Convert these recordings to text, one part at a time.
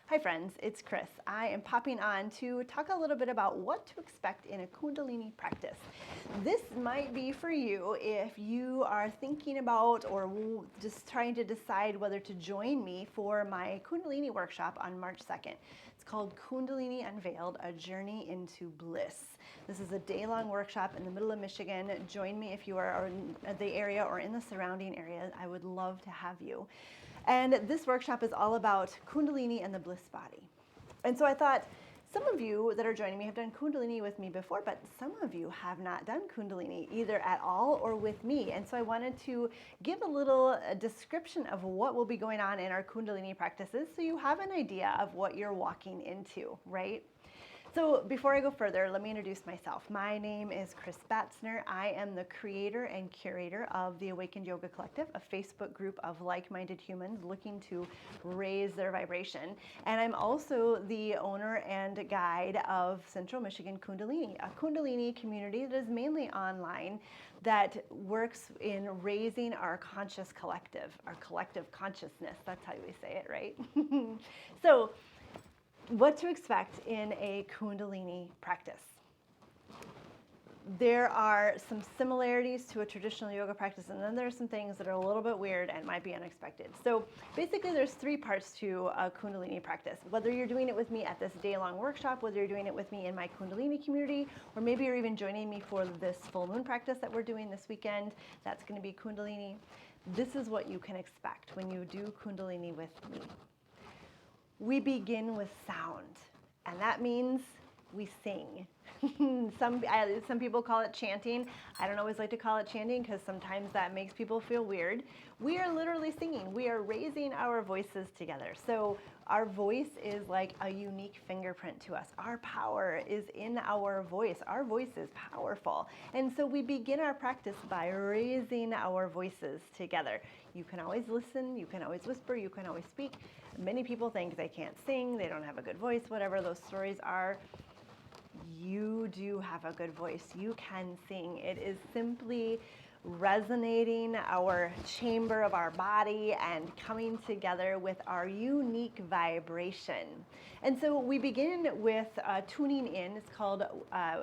Hi friends, it's Chris. I am popping on to talk a little bit about what to expect in a Kundalini practice. This might be for you if you are thinking about or just trying to decide whether to join me for my Kundalini workshop on March 2nd. It's called Kundalini Unveiled, a Journey Into Bliss. This is a day-long workshop in the middle of Michigan. Join me if you are in the area or in the surrounding area. I would love to have you. And this workshop is all about Kundalini and the bliss body. And so I thought, some of you that are joining me have done Kundalini with me before, but some of you have not done Kundalini either at all or with me. And so I wanted to give a little description of what will be going on in our Kundalini practices so you have an idea of what you're walking into, right? So before I go further, let me introduce myself. My name is Chris Batzner. I am the creator and curator of the Awakened Yoga Collective, a Facebook group of like-minded humans looking to raise their vibration. And I'm also the owner and guide of Central Michigan Kundalini, a Kundalini community that is mainly online that works in raising our conscious collective, our collective consciousness. That's how we say it, right? So, what to expect in a Kundalini practice. There are some similarities to a traditional yoga practice, and then there are some things that are a little bit weird and might be unexpected. So basically there's three parts to a Kundalini practice. Whether you're doing it with me at this day-long workshop, whether you're doing it with me in my Kundalini community, or maybe you're even joining me for this full moon practice that we're doing this weekend, that's going to be Kundalini. This is what you can expect when you do Kundalini with me. We begin with sound, and that means we sing. Some people call it chanting. I don't always like to call it chanting because sometimes that makes people feel weird. We are literally singing. We are raising our voices together. So our voice is like a unique fingerprint to us. Our power is in our voice. Our voice is powerful. And so we begin our practice by raising our voices together. You can always listen, you can always whisper, you can always speak. Many people think they can't sing, they don't have a good voice, whatever those stories are. You do have a good voice. You can sing. It is simply resonating our chamber of our body and coming together with our unique vibration. And so we begin with tuning in. It's called,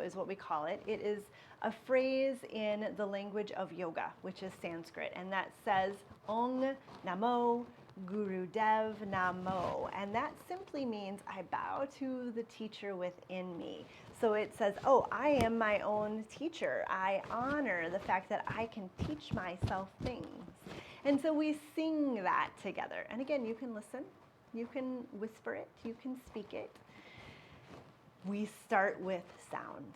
is what we call it. It is a phrase in the language of yoga, which is Sanskrit, and that says Ong Namo Gurudev Namo, and that simply means I bow to the teacher within me. So it says, oh, I am my own teacher. I honor the fact that I can teach myself things. And so we sing that together. And again, you can listen, you can whisper it, you can speak it. We start with sound.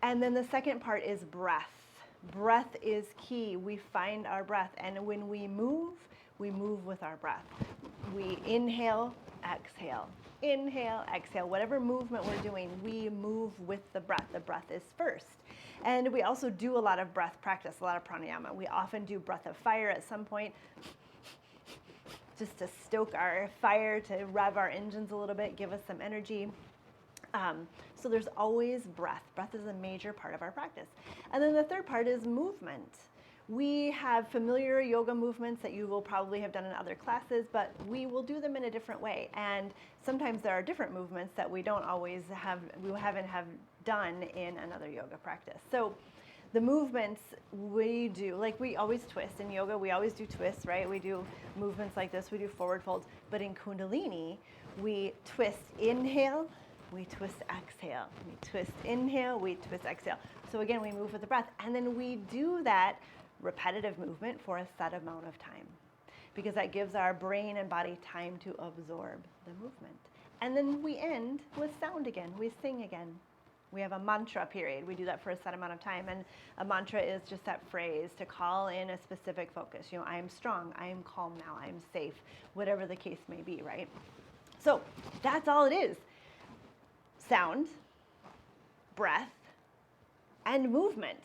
And then the second part is breath. Breath is key. We find our breath, and when we move with our breath. We inhale, exhale. Inhale, exhale. Whatever movement we're doing, we move with the breath. The breath is first. And we also do a lot of breath practice, a lot of pranayama. We often do breath of fire at some point, just to stoke our fire, to rev our engines a little bit, give us some energy. So there's always breath. Breath is a major part of our practice. And then the third part is movement. We have familiar yoga movements that you will probably have done in other classes, but we will do them in a different way. And sometimes there are different movements that we don't always have, we haven't have done in another yoga practice. So the movements we do, like we always twist in yoga, we always do twists, right? We do movements like this, we do forward folds. But in Kundalini, we twist, inhale, we twist, exhale. We twist, inhale, we twist, exhale. So again, we move with the breath. And then we do that repetitive movement for a set amount of time, because that gives our brain and body time to absorb the movement. And then we end with sound again. We sing again. We have a mantra period. We do that for a set amount of time. And a mantra is just that phrase to call in a specific focus. You know, I am strong, I am calm now, I am safe, whatever the case may be, right? So that's all it is. Sound, breath, and movement.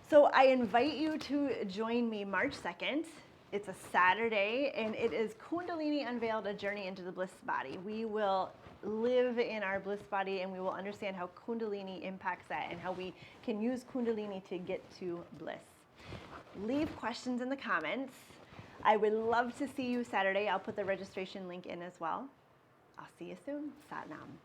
So I invite you to join me March 2nd. It's a Saturday, and it is Kundalini Unveiled, a Journey Into the Bliss Body. We will live in our bliss body, and we will understand how Kundalini impacts that and how we can use Kundalini to get to bliss. Leave questions in the comments. I would love to see you Saturday. I'll put the registration link in as well. I'll see you soon. Sat Nam.